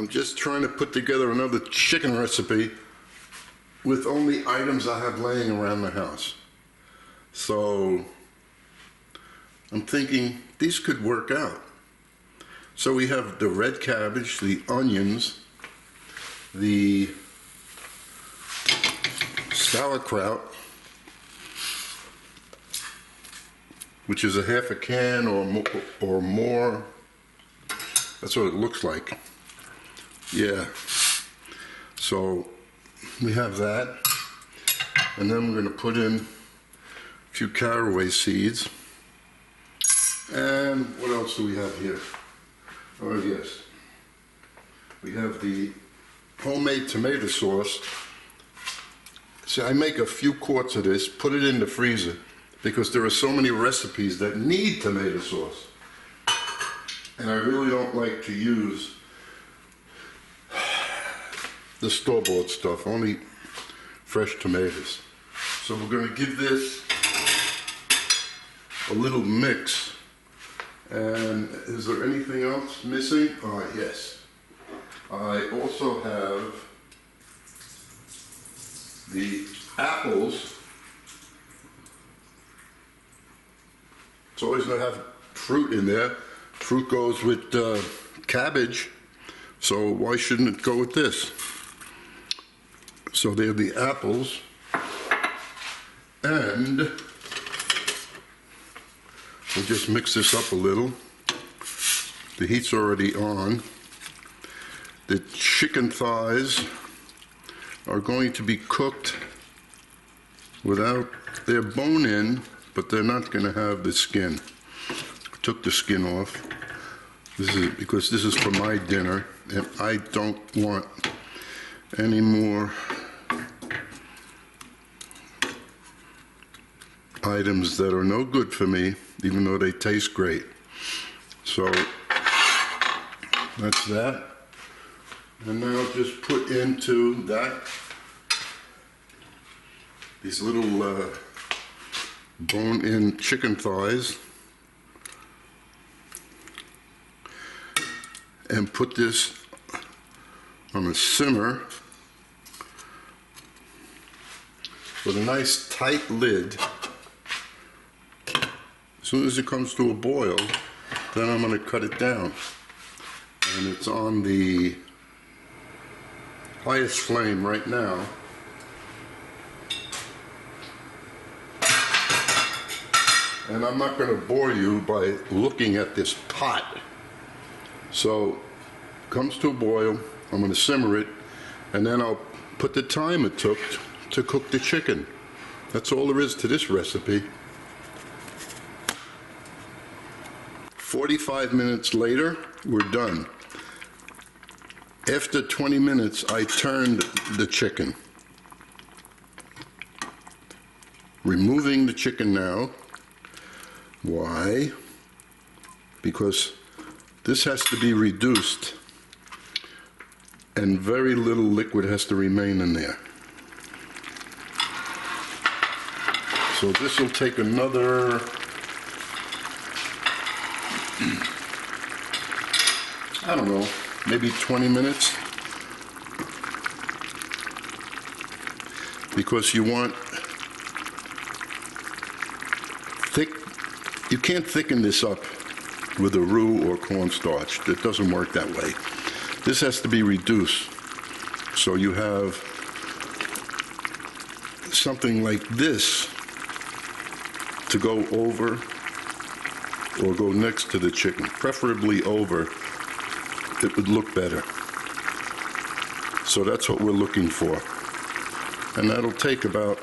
I'm just trying to put together another chicken recipe with only items I have laying around the house. So I'm thinking these could work out. So we have the red cabbage, the onions, the sauerkraut, which is a half a can or more. That's what it looks like. Yeah. So we have that, and then we're going to put in a few caraway seeds. And what else do we have here? Oh yes, we have the homemade tomato sauce. See, I make a few quarts of this, put it in the freezer, because there are so many recipes that need tomato sauce. And I really don't like to use the store-bought stuff, only fresh tomatoes. So we're going to give this a little mix. And is there anything else missing? Yes. I also have the apples. It's always going to have fruit in there. Fruit goes with cabbage, so why shouldn't it go with this? So there are the apples, and we'll just mix this up a little. The heat's already on. The chicken thighs are going to be cooked without their bone in, but they're not going to have the skin. I took the skin off. This is because this is for my dinner, and I don't want any more items that are no good for me, even though they taste great. So that's that. And now I'll just put into that these little bone-in chicken thighs, and put this on a simmer with a nice tight lid. As soon as it comes to a boil, then I'm going to cut it down. And it's on the highest flame right now. And I'm not going to bore you by looking at this pot. So it comes to a boil, I'm going to simmer it, and then I'll put the time it took to cook the chicken. That's all there is to this recipe. 45 minutes later, we're done. After 20 minutes, I turned the chicken. Removing the chicken now. Why? Because this has to be reduced, and very little liquid has to remain in there. So this will take another, I don't know, maybe 20 minutes. Because you want thick, you can't thicken this up with a roux or cornstarch. It doesn't work that way. This has to be reduced. So you have something like this to go over or go next to the chicken, preferably over. It would look better. So that's what we're looking for. And that'll take about,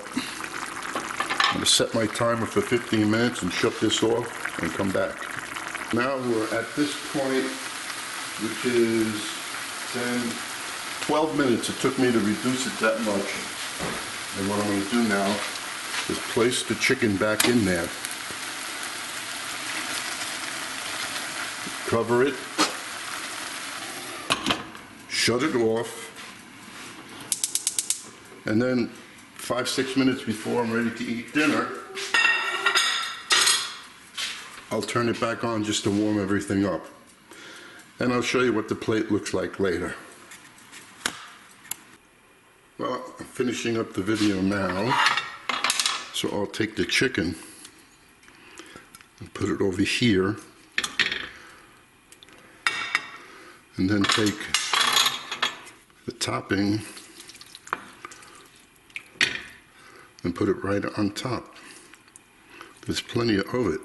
I'm going to set my timer for 15 minutes and shut this off and come back. Now we're at this point, which is 10, 12 minutes. It took me to reduce it that much. And what I'm going to do now is place the chicken back in there. Cover it. Shut it off. And then 5-6 minutes before I'm ready to eat dinner, I'll turn it back on just to warm everything up. And I'll show you what the plate looks like later. Well, I'm finishing up the video now, so I'll take the chicken and put it over here, and then take the topping and put it right on top. There's plenty of it.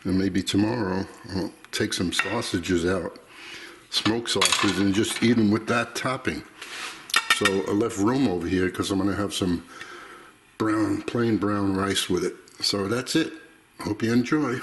And maybe tomorrow I'll take some sausages out, smoked sausage, and just eat them with that topping. So I left room over here because I'm going to have some plain brown rice with it. So that's it. Hope you enjoy.